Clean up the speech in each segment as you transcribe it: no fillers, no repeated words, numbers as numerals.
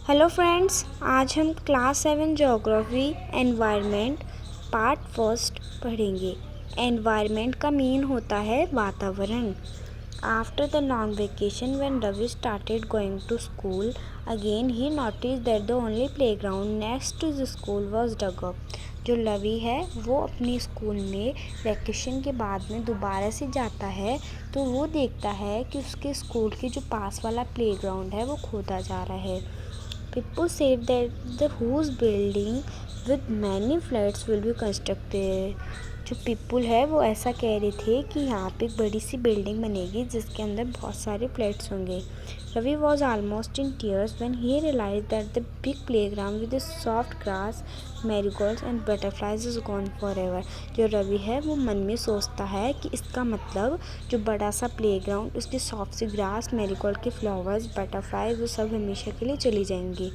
Hello friends, आज हम class 7 geography environment part first पढ़ेंगे। एनवायरनमेंट का मीन होता है वातावरण। After the long vacation when Ravi started going to school again he notice that the only playground next to the school was dug up. जो रवि है वो अपने स्कूल में वैकेशन के बाद में दोबारा से जाता है तो वो देखता है कि उसके स्कूल के जो पास वाला प्लेग्राउंड है वो खोदा जा रहा है। People said that the whose building with many flats will be constructed। जो पीपल है वो ऐसा कह रहे थे कि यहाँ पे एक बड़ी सी बिल्डिंग बनेगी जिसके अंदर बहुत सारे फ्लैट्स होंगे। Ravi was almost in tears when he realize that the big playground with the soft grass marigolds and butterflies is gone for ever. जो रवि है वो मन में सोचता है कि इसका मतलब जो बड़ा सा प्लेग्राउंड उसके सॉफ्ट सी ग्रास मैरीगोल्ड के फ्लावर्स बटरफ्लाइज वो सब हमेशा के लिए चली जाएंगी।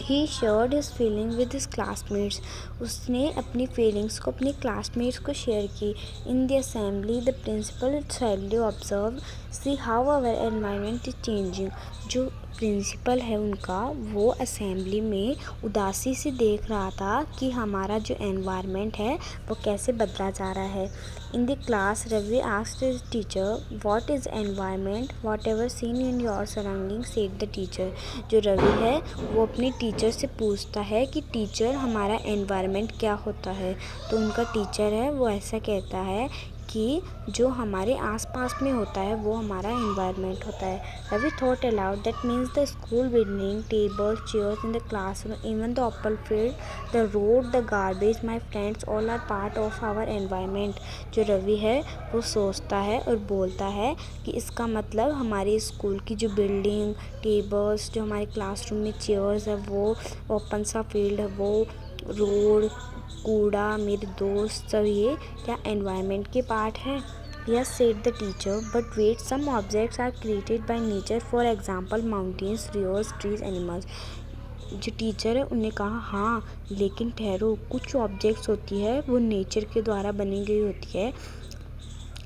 He shared his feeling with his classmates। उसने अपनी फीलिंग्स को अपने क्लासमेट्स को शेयर की। In the assembly the principal sadly observed see how our environment is changing। जो प्रिंसिपल है उनका वो असेंबली में उदासी से देख रहा था कि हमारा जो एनवायरनमेंट है वो कैसे बदला जा रहा है। In the class Ravi asked his teacher what is environment what ever seen in your surrounding said the teacher. जो रवि है वो अपने टीचर से पूछता है कि टीचर हमारा एनवायरनमेंट क्या होता है। तो उनका टीचर है वो ऐसा कहता है कि जो हमारे आसपास में होता है वो हमारा एनवायरनमेंट होता है। Ravi thought aloud that means the school building tables chairs in the classroom even the open field the road the garbage my friends all are part of our environment. जो रवि है वो सोचता है और बोलता है कि इसका मतलब हमारे स्कूल की जो बिल्डिंग टेबल्स जो हमारे क्लासरूम में चेयर्स है वो ओपन सा फील्ड है वो रोड कूड़ा मेरे दोस्त सब ये क्या एनवायरनमेंट के पार्ट है। Yes said the teacher but wait some objects are created by nature for example mountains rivers trees animals. जो टीचर है उन्हें कहा हाँ लेकिन ठहरो कुछ ऑब्जेक्ट्स होती है वो नेचर के द्वारा बनी गई होती है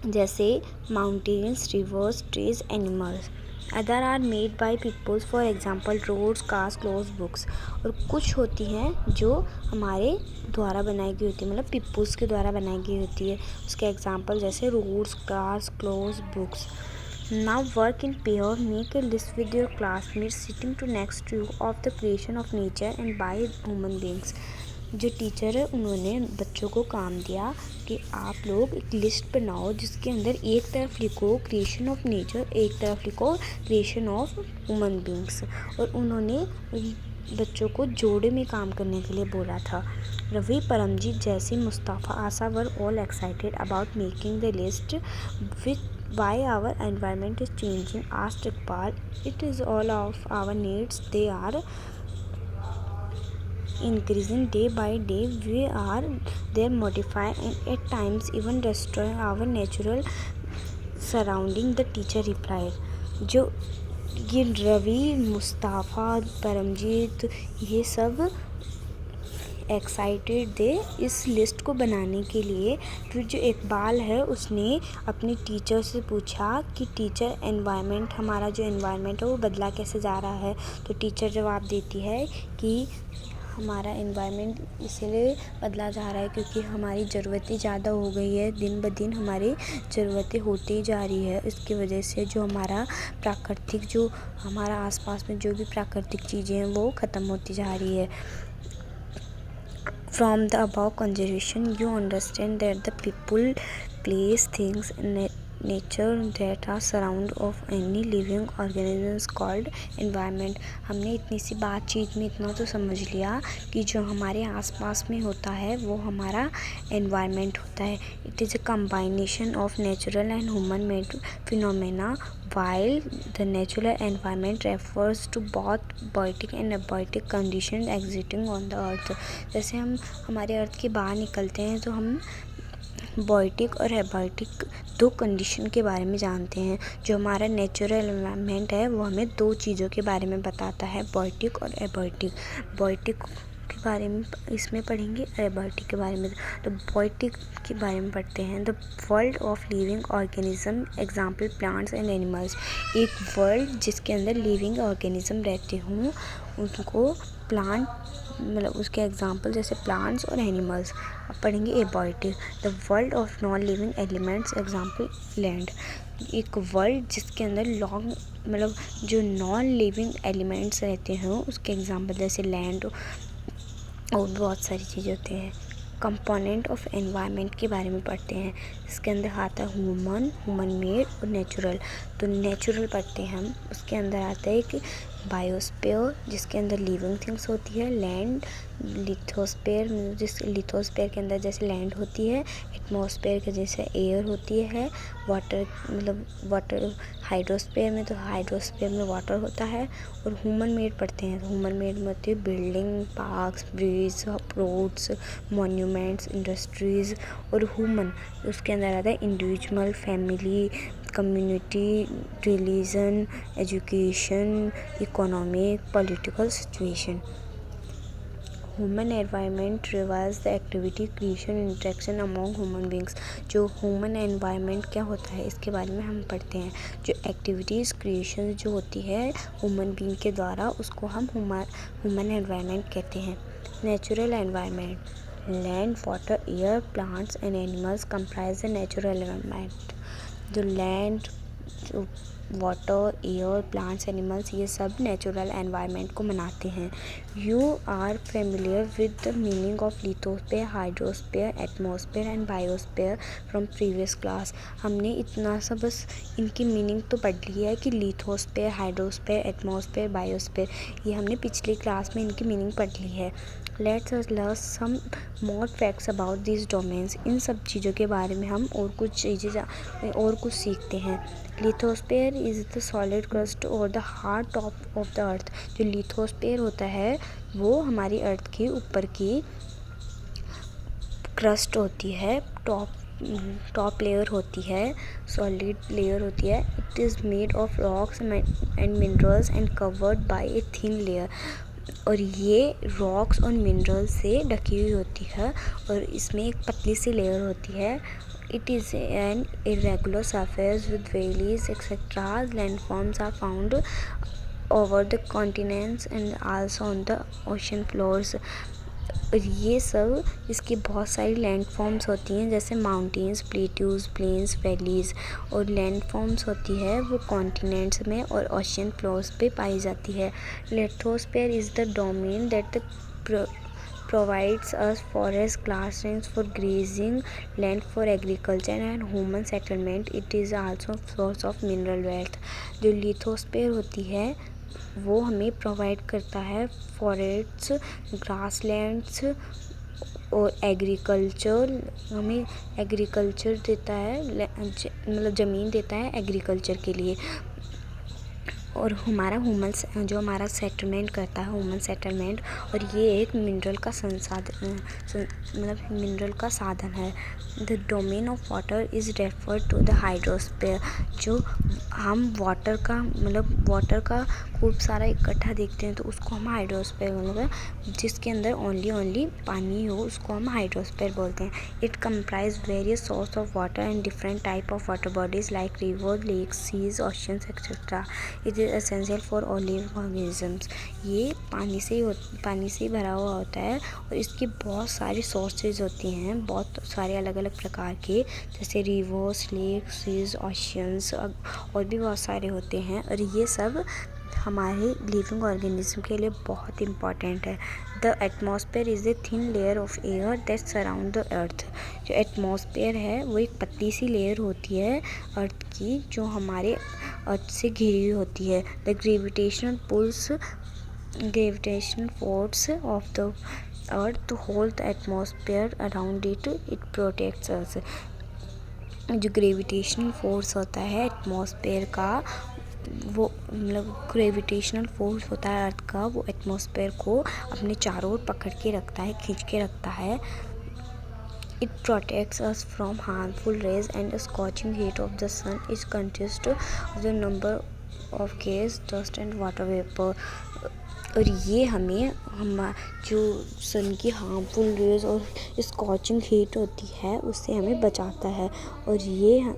जैसे mountains rivers trees animals. Other are made by peoples for example roads cars clothes books. और कुछ होती हैं जो हमारे द्वारा बनाई गई होती है मतलब पीपल्स के द्वारा बनाई गई होती है। उसके एग्जाम्पल जैसे roads cars clothes books. Now work in pair, make a list with your classmates sitting to next to you of the creation of nature and by human beings। जो टीचर है उन्होंने बच्चों को काम दिया कि आप लोग एक लिस्ट बनाओ जिसके अंदर एक तरफ लिखो क्रिएशन ऑफ नेचर एक तरफ लिखो क्रिएशन ऑफ ह्यूमन बींग्स। और उन्होंने बच्चों को जोड़े में काम करने के लिए बोला था। Ravi Paramjit Jessie Mustafa Asha were all excited about making the list with why our environment is changing asked Iqbal। It is all of our needs, they are increasing day by day, we are they modify and at times even destroy our natural surrounding, the teacher replied। जो ये रवि मुस्तफ़ा परमजीत ये सब excited थे इस list को बनाने के लिए। फिर जो इकबाल है उसने अपने टीचर से पूछा कि टीचर एनवायरनमेंट हमारा जो एनवायरनमेंट है वो बदला कैसे जा रहा है। तो टीचर जवाब देती है कि हमारा एनवायरनमेंट इसलिए बदला जा रहा है क्योंकि हमारी ज़रूरतें ज़्यादा हो गई है दिन ब दिन हमारी ज़रूरतें होती जा रही है। इसकी वजह से जो हमारा प्राकृतिक जो हमारा आसपास में जो भी प्राकृतिक चीज़ें हैं वो ख़त्म होती जा रही है। From the above consideration, you understand that the people, place, things, nature that are surround of any living organisms called environment। हमने इतनी सी बातचीत में इतना तो समझ लिया कि जो हमारे आसपास में होता है वो हमारा environment होता है। It is a combination of natural and human made phenomena while the natural environment refers to both biotic and abiotic conditions existing on the earth। जैसे हम हमारे अर्थ के बाहर निकलते हैं तो हम बायोटिक और एबायोटिक दो कंडीशन के बारे में जानते हैं। जो हमारा नेचुरल एनवायरनमेंट है वो हमें दो चीज़ों के बारे में बताता है बायोटिक और एबायोटिक। बायोटिक के बारे में इसमें पढ़ेंगे, एबायोटिक के बारे में। तो बायोटिक के बारे में पढ़ते हैं। The world of living organism, example plants and animals. एक वर्ल्ड जिसके अंदर लिविंग ऑर्गेनिज्म रहते हों उनको प्लांट मतलब उसके एग्जाम्पल जैसे प्लांट्स और एनिमल्स। अब पढ़ेंगे abiotic. The world of non living elements, example land. एक वर्ल्ड जिसके अंदर लॉन्ग मतलब जो नॉन लिविंग एलिमेंट्स रहते हैं उसके एग्जाम्पल जैसे लैंड और बहुत सारी चीज़ें होती हैं। कंपोनेंट ऑफ एनवायरनमेंट के बारे में पढ़ते हैं। इसके अंदर आता है ह्यूमन मेड और नेचुरल। तो नेचुरल पढ़ते हैं हम, उसके अंदर आता है कि बायोस्फीयर जिसके अंदर लिविंग थिंग्स होती है, लैंड लिथोस्फीयर जिस लिथोस्फीयर के अंदर जैसे लैंड होती है, एटमॉस्फेयर के जैसे एयर होती है, वाटर मतलब वाटर हाइड्रोस्फीयर में तो हाइड्रोस्फीयर में वाटर होता है। और ह्यूमन मेड पढ़ते हैं। तो ह्यूमन मेड में होती है building, parks, bridge, roads, monuments, industries. और ह्यूमन उसके अंदर आता है individual, family, community, religion, education, economic, political situation. Human environment revise the activity, creation, interaction among human beings. जो ह्यूमन एनवायरनमेंट क्या होता है इसके बारे में हम पढ़ते हैं। जो एक्टिविटीज़ क्रिएशन जो होती है ह्यूमन बींग के द्वारा उसको हम ह्यूमन एनवायरनमेंट कहते हैं। Natural environment, land, water, air, plants and animals comprise the natural environment. जो land, water, air, plants, animals ये सब नेचुरल एनवायरनमेंट को बनाते हैं। You are familiar with the meaning of lithosphere, hydrosphere, atmosphere and biosphere from previous class. हमने इतना सा बस इनकी मीनिंग तो पढ़ ली है कि लिथोस्फीयर, हाइड्रोस्फीयर, एटमॉस्फेयर, बायोस्फीयर ये हमने पिछली क्लास में इनकी मीनिंग पढ़ ली है। Let's us learn some more facts about this domains. इन सब चीज़ों के बारे में हम और कुछ चीज़ें और कुछ सीखते हैं। Lithosphere is the solid crust और the hard top of the earth. जो लिथोस्फीयर होता है वो हमारी अर्थ के ऊपर की क्रस्ट होती है, टॉप लेयर होती है, सॉलिड लेयर होती है। It is made of rocks and minerals and covered by a thin layer. और ये रॉक्स और मिनरल से ढकी हुई होती है और इसमें एक पतली सी लेयर होती है। It is an irregular surface with valleys etc. Landforms are found over the continents and also on the ocean floors. और ये सब इसकी बहुत सारी लैंड फॉर्म्स होती हैं जैसे माउंटेन्स, प्लेट्यूज, प्लेन्स, वैलीज़। और लैंड फॉर्म्स होती है वो कॉन्टिनेंट्स में और ओशियन फ्लोर्स पे पाई जाती है। Lithosphere is the domain that provides us forest, grasslands for grazing, land for agriculture and human settlement. It is also source of mineral wealth. जो लिथोस्फीयर होती है वो हमें प्रोवाइड करता है फॉरेस्ट्स, ग्रासलैंड्स और एग्रीकल्चर। हमें एग्रीकल्चर देता है मतलब ज़मीन देता है एग्रीकल्चर के लिए। और हमारा सेटलमेंट करता है ह्यूमन सेटलमेंट। और ये एक मिनरल का संसाधन मतलब मिनरल का साधन है। The domain of water is refer to the hydrosphere. जो हम वाटर का खूब सारा इकट्ठा देखते हैं तो उसको हम हाइड्रोस्फीयर मतलब जिसके अंदर ओनली पानी हो उसको हम हाइड्रोस्फीयर बोलते हैं। It comprise various source of water and different type of water bodies like river, lakes, seas, oceans etcetera. It is essential for all living organisms. ये पानी से ही भरा हुआ होता है और इसकी बहुत सारी सोर्सेज होती हैं, बहुत सारे अलग अलग प्रकार के जैसे रिवर्स, लेक्स, सीज, ओशंस और भी बहुत सारे होते हैं। और ये सब हमारे लिविंग ऑर्गेनिज्म के लिए बहुत इम्पॉर्टेंट है। The atmosphere is a thin layer of air that surround the earth. जो एटमॉस्फेयर है वो एक पतली सी लेयर होती है अर्थ की जो हमारे अर्थ से घिरी हुई होती है। The gravitational force of the earth to hold the atmosphere around it protects us. जो ग्रेविटेशनल फोर्स होता है एटमॉस्फेयर का वो मतलब ग्रेविटेशनल फोर्स होता है अर्थ का, वो एटमॉस्फेयर को अपने चारों ओर पकड़ के रखता है, खींच के रखता है। It protects us from harmful rays and the scorching heat of the sun. It consists of the number of gas, dust and water vapor. और ये हमें जो सन की हार्मफुल रेज और स्कॉचिंग हीट होती है उससे हमें बचाता है। और ये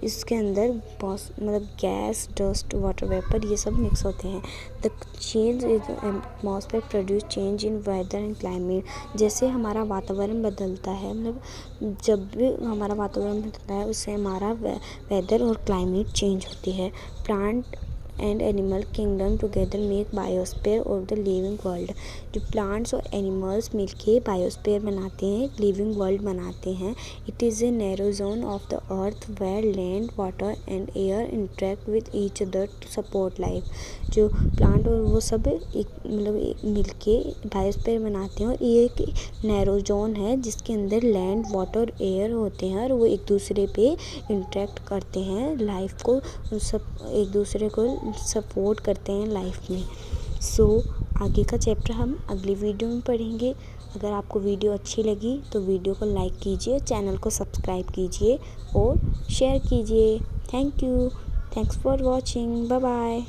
इसके अंदर बहुत मतलब गैस, डस्ट, वाटर वेपर ये सब मिक्स होते हैं। The change in atmosphere produce change in weather and climate. जैसे हमारा वातावरण बदलता है, मतलब जब भी हमारा वातावरण बदलता है उससे हमारा वेदर और क्लाइमेट चेंज होती है। Plant and animal kingdom together make biosphere of the living world. जो प्लांट्स और एनिमल्स मिलके बायोस्फीयर बनाते हैं, लिविंग वर्ल्ड बनाते हैं। It is a narrow zone of the earth where land, water and air interact with each other to support life. जो plant और वो सब मतलब मिलके बायोस्फीयर बनाते हैं, और ये एक नैरो जोन है जिसके अंदर लैंड, वाटर, एयर होते हैं और वो एक दूसरे पे इंटरेक्ट करते हैं, लाइफ को सब एक दूसरे को सपोर्ट करते हैं लाइफ में। सो आगे का चैप्टर हम अगली वीडियो में पढ़ेंगे। अगर आपको वीडियो अच्छी लगी तो वीडियो को लाइक कीजिए, चैनल को सब्सक्राइब कीजिए और शेयर कीजिए। Thank you, thanks for watching, bye bye.